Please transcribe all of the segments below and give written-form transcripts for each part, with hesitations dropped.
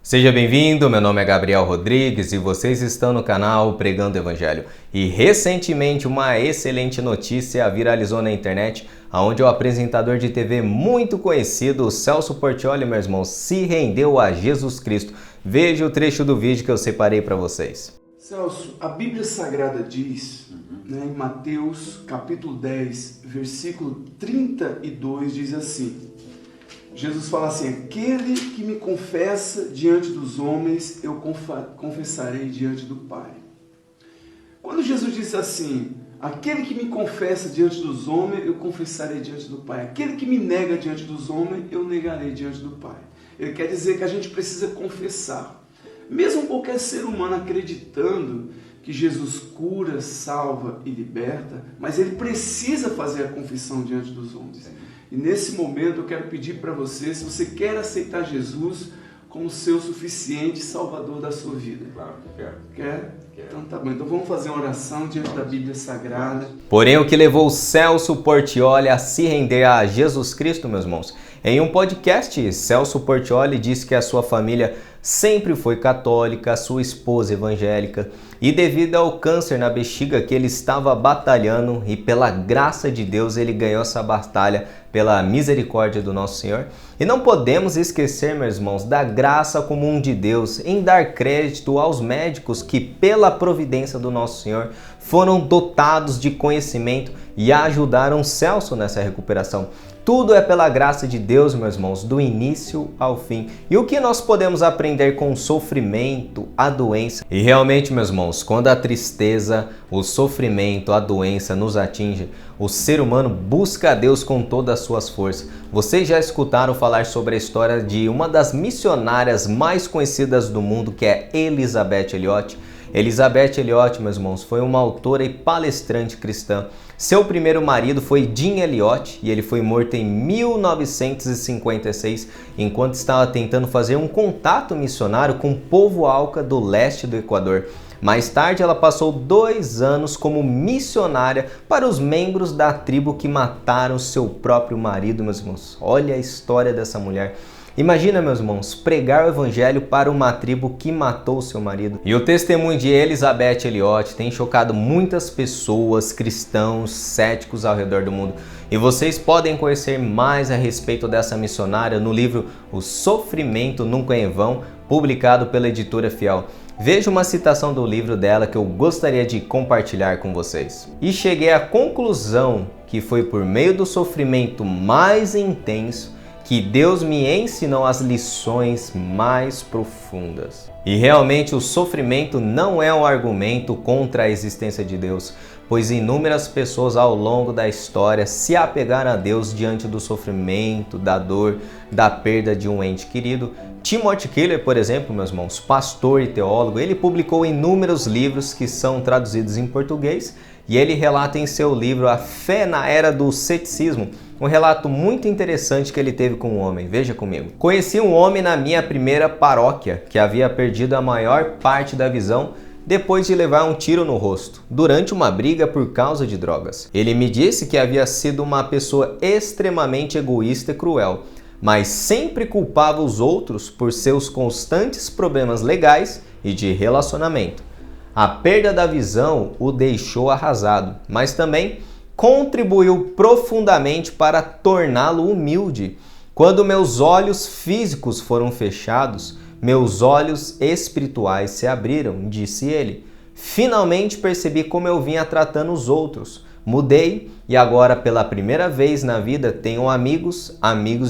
Seja bem-vindo, meu nome é Gabriel Rodrigues e vocês estão no canal Pregando o Evangelho. E recentemente uma excelente notícia viralizou na internet, onde o apresentador de TV muito conhecido, Celso Portiolli, meus irmãos, se rendeu a Jesus Cristo. Veja o trecho do vídeo que eu separei para vocês. Celso, a Bíblia Sagrada diz, em Mateus capítulo 10, versículo 32, diz assim: Jesus fala assim: aquele que me confessa diante dos homens, eu confessarei diante do Pai. Quando Jesus diz assim, aquele que me confessa diante dos homens, eu confessarei diante do Pai. Aquele que me nega diante dos homens, eu negarei diante do Pai. Ele quer dizer que a gente precisa confessar. Mesmo qualquer ser humano acreditando que Jesus cura, salva e liberta, mas ele precisa fazer a confissão diante dos homens. E nesse momento eu quero pedir para você, se você quer aceitar Jesus como seu suficiente salvador da sua vida. Claro que quero. Quer? Então tá bom. Então vamos fazer uma oração diante da Bíblia Sagrada. Porém, o que levou o Celso Portiolli a se render a Jesus Cristo, meus irmãos? Em um podcast, Celso Portiolli disse que a sua família sempre foi católica, a sua esposa evangélica, e devido ao câncer na bexiga que ele estava batalhando, e pela graça de Deus ele ganhou essa batalha pela misericórdia do nosso Senhor. E não podemos esquecer, meus irmãos, da graça comum de Deus em dar crédito aos médicos que, pela providência do nosso Senhor, foram dotados de conhecimento e ajudaram Celso nessa recuperação. Tudo é pela graça de Deus, meus irmãos, do início ao fim. E o que nós podemos aprender com o sofrimento, a doença? E realmente, meus irmãos, quando a tristeza, o sofrimento, a doença nos atinge, o ser humano busca a Deus com todas as suas forças. Vocês já escutaram falar sobre a história de uma das missionárias mais conhecidas do mundo, que é Elisabeth Elliot? Elisabeth Elliot, meus irmãos, foi uma autora e palestrante cristã. Seu primeiro marido foi Jim Elliot e ele foi morto em 1956, enquanto estava tentando fazer um contato missionário com o povo Auca do leste do Equador. Mais tarde, ela passou 2 anos como missionária para os membros da tribo que mataram seu próprio marido, meus irmãos. Olha a história dessa mulher. Imagina, meus irmãos, pregar o evangelho para uma tribo que matou seu marido. E o testemunho de Elisabeth Elliot tem chocado muitas pessoas, cristãos, céticos ao redor do mundo. E vocês podem conhecer mais a respeito dessa missionária no livro O Sofrimento Nunca é em Vão, publicado pela editora Fiel. Veja uma citação do livro dela que eu gostaria de compartilhar com vocês. E cheguei à conclusão que foi por meio do sofrimento mais intenso que Deus me ensinou as lições mais profundas. E realmente o sofrimento não é um argumento contra a existência de Deus, pois inúmeras pessoas ao longo da história se apegaram a Deus diante do sofrimento, da dor, da perda de um ente querido. Timothy Keller, por exemplo, meus irmãos, pastor e teólogo, ele publicou inúmeros livros que são traduzidos em português e ele relata em seu livro A Fé na Era do Ceticismo, um relato muito interessante que ele teve com um homem. Veja comigo. Conheci um homem na minha primeira paróquia que havia perdido a maior parte da visão depois de levar um tiro no rosto, durante uma briga por causa de drogas. Ele me disse que havia sido uma pessoa extremamente egoísta e cruel, mas sempre culpava os outros por seus constantes problemas legais e de relacionamento. A perda da visão o deixou arrasado, mas também contribuiu profundamente para torná-lo humilde. Quando meus olhos físicos foram fechados, meus olhos espirituais se abriram, disse ele. Finalmente percebi como eu vinha tratando os outros. Mudei e agora, pela primeira vez na vida, tenho amigos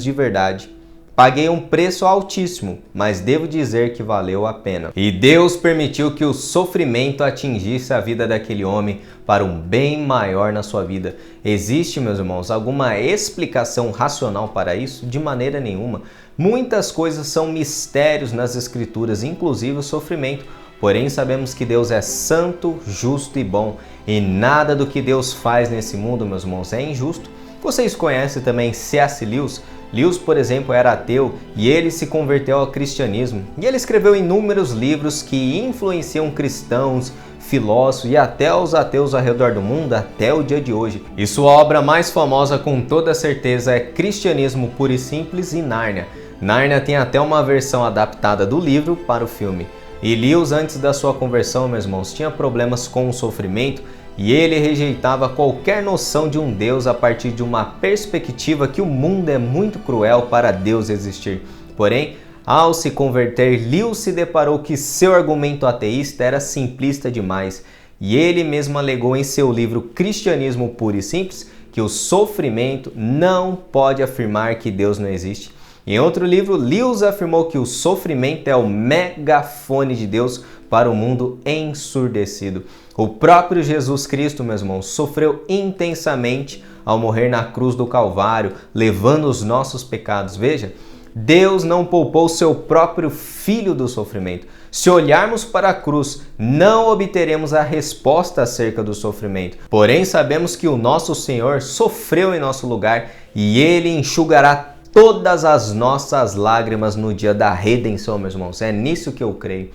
de verdade. Paguei um preço altíssimo, mas devo dizer que valeu a pena. E Deus permitiu que o sofrimento atingisse a vida daquele homem para um bem maior na sua vida. Existe, meus irmãos, alguma explicação racional para isso? De maneira nenhuma. Muitas coisas são mistérios nas Escrituras, inclusive o sofrimento. Porém, sabemos que Deus é santo, justo e bom. E nada do que Deus faz nesse mundo, meus irmãos, é injusto. Vocês conhecem também C.S. Lewis? Lewis, por exemplo, era ateu e ele se converteu ao cristianismo. E ele escreveu inúmeros livros que influenciam cristãos, filósofos e até os ateus ao redor do mundo até o dia de hoje. E sua obra mais famosa, com toda certeza, é Cristianismo Puro e Simples e Nárnia. Nárnia tem até uma versão adaptada do livro para o filme. E Lewis, antes da sua conversão, meus irmãos, tinha problemas com o sofrimento e ele rejeitava qualquer noção de um Deus a partir de uma perspectiva que o mundo é muito cruel para Deus existir. Porém, ao se converter, Lewis se deparou que seu argumento ateísta era simplista demais e ele mesmo alegou em seu livro Cristianismo Puro e Simples que o sofrimento não pode afirmar que Deus não existe. Em outro livro, Lewis afirmou que o sofrimento é o megafone de Deus para o mundo ensurdecido. O próprio Jesus Cristo, meus irmãos, sofreu intensamente ao morrer na cruz do Calvário, levando os nossos pecados. Veja, Deus não poupou seu próprio Filho do sofrimento. Se olharmos para a cruz, não obteremos a resposta acerca do sofrimento. Porém, sabemos que o nosso Senhor sofreu em nosso lugar e Ele enxugará todas as nossas lágrimas no dia da redenção, meus irmãos. É nisso que eu creio.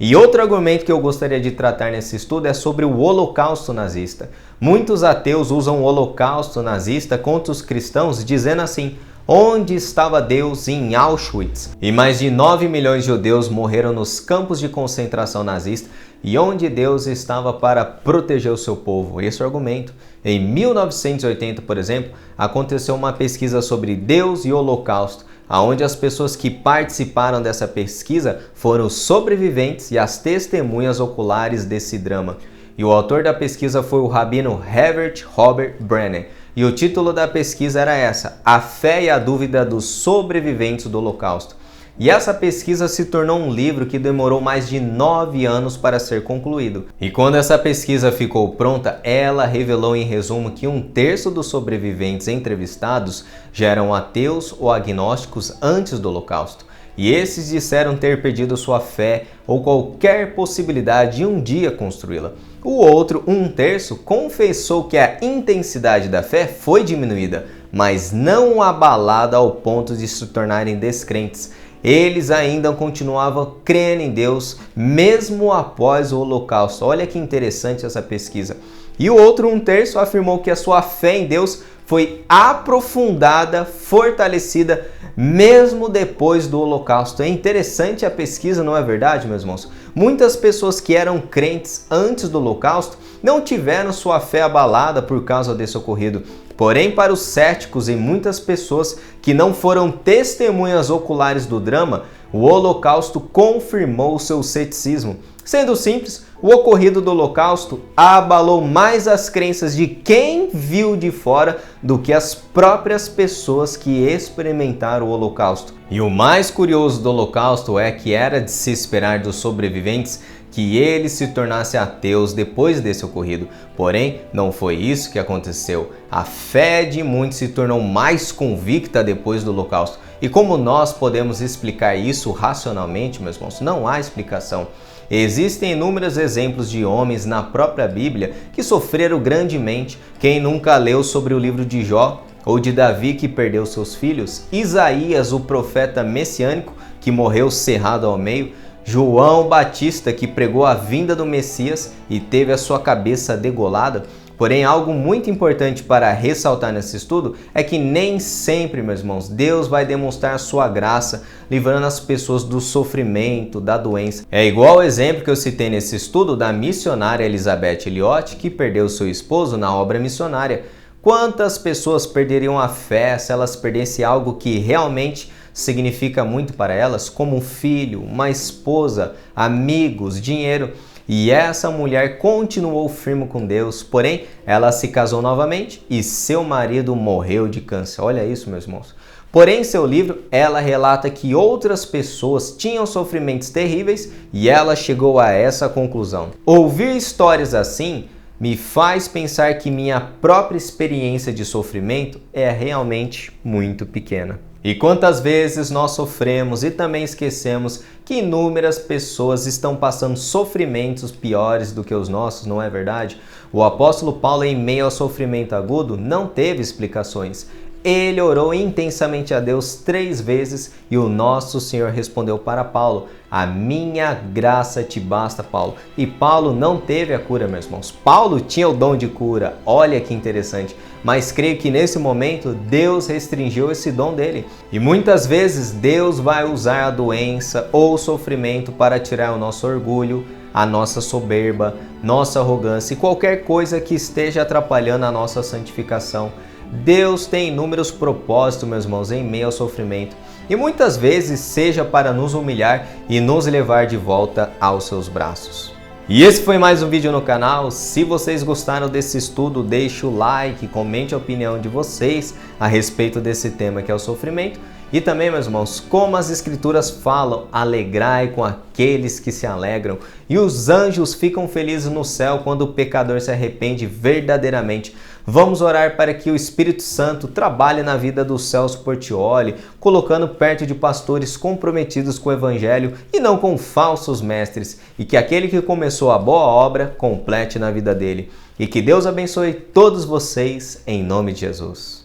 E outro argumento que eu gostaria de tratar nesse estudo é sobre o Holocausto nazista. Muitos ateus usam o Holocausto nazista contra os cristãos, dizendo assim: onde estava Deus em Auschwitz? E mais de 9 milhões de judeus morreram nos campos de concentração nazista. E onde Deus estava para proteger o seu povo? Esse é o argumento. Em 1980, por exemplo, aconteceu uma pesquisa sobre Deus e o Holocausto, onde as pessoas que participaram dessa pesquisa foram os sobreviventes e as testemunhas oculares desse drama. E o autor da pesquisa foi o rabino Herbert Robert Brennan. E o título da pesquisa era essa: A Fé e a Dúvida dos Sobreviventes do Holocausto. E essa pesquisa se tornou um livro que demorou mais de 9 anos para ser concluído. E quando essa pesquisa ficou pronta, ela revelou em resumo que 1/3 dos sobreviventes entrevistados já eram ateus ou agnósticos antes do Holocausto. E esses disseram ter perdido sua fé ou qualquer possibilidade de um dia construí-la. O outro 1/3 confessou que a intensidade da fé foi diminuída, mas não abalada ao ponto de se tornarem descrentes. Eles ainda continuavam crendo em Deus mesmo após o Holocausto. Olha que interessante essa pesquisa. E o outro 1/3 afirmou que a sua fé em Deus foi aprofundada, fortalecida, mesmo depois do Holocausto. É interessante a pesquisa, não é verdade, meus irmãos? Muitas pessoas que eram crentes antes do Holocausto não tiveram sua fé abalada por causa desse ocorrido. Porém, para os céticos e muitas pessoas que não foram testemunhas oculares do drama, o Holocausto confirmou o seu ceticismo. Sendo simples, o ocorrido do Holocausto abalou mais as crenças de quem viu de fora do que as próprias pessoas que experimentaram o Holocausto. E o mais curioso do Holocausto é que era de se esperar dos sobreviventes que eles se tornassem ateus depois desse ocorrido. Porém, não foi isso que aconteceu. A fé de muitos se tornou mais convicta depois do Holocausto. E como nós podemos explicar isso racionalmente, meus irmãos? Não há explicação. Existem inúmeros exemplos de homens na própria Bíblia que sofreram grandemente. Quem nunca leu sobre o livro de Jó ou de Davi que perdeu seus filhos? Isaías, o profeta messiânico que morreu cerrado ao meio? João Batista, que pregou a vinda do Messias e teve a sua cabeça degolada? Porém, algo muito importante para ressaltar nesse estudo é que nem sempre, meus irmãos, Deus vai demonstrar a sua graça, livrando as pessoas do sofrimento, da doença. É igual o exemplo que eu citei nesse estudo da missionária Elizabeth Elliot, que perdeu seu esposo na obra missionária. Quantas pessoas perderiam a fé se elas perdessem algo que realmente significa muito para elas, como um filho, uma esposa, amigos, dinheiro? E essa mulher continuou firme com Deus, porém ela se casou novamente e seu marido morreu de câncer. Olha isso, meus irmãos. Porém, em seu livro, ela relata que outras pessoas tinham sofrimentos terríveis e ela chegou a essa conclusão. Ouvir histórias assim me faz pensar que minha própria experiência de sofrimento é realmente muito pequena. E quantas vezes nós sofremos e também esquecemos que inúmeras pessoas estão passando sofrimentos piores do que os nossos, não é verdade? O apóstolo Paulo, em meio ao sofrimento agudo, não teve explicações. Ele orou intensamente a Deus 3 vezes e o nosso Senhor respondeu para Paulo: a minha graça te basta, Paulo. E Paulo não teve a cura, meus irmãos. Paulo tinha o dom de cura, olha que interessante. Mas creio que nesse momento Deus restringiu esse dom dele. E muitas vezes Deus vai usar a doença ou o sofrimento para tirar o nosso orgulho, a nossa soberba, nossa arrogância e qualquer coisa que esteja atrapalhando a nossa santificação. Deus tem inúmeros propósitos, meus irmãos, em meio ao sofrimento. E muitas vezes seja para nos humilhar e nos levar de volta aos seus braços. E esse foi mais um vídeo no canal. Se vocês gostaram desse estudo, deixe o like, comente a opinião de vocês a respeito desse tema que é o sofrimento. E também, meus irmãos, como as escrituras falam, alegrai com aqueles que se alegram. E os anjos ficam felizes no céu quando o pecador se arrepende verdadeiramente. Vamos orar para que o Espírito Santo trabalhe na vida do Celso Portioli, colocando perto de pastores comprometidos com o Evangelho e não com falsos mestres. E que aquele que começou a boa obra complete na vida dele. E que Deus abençoe todos vocês em nome de Jesus.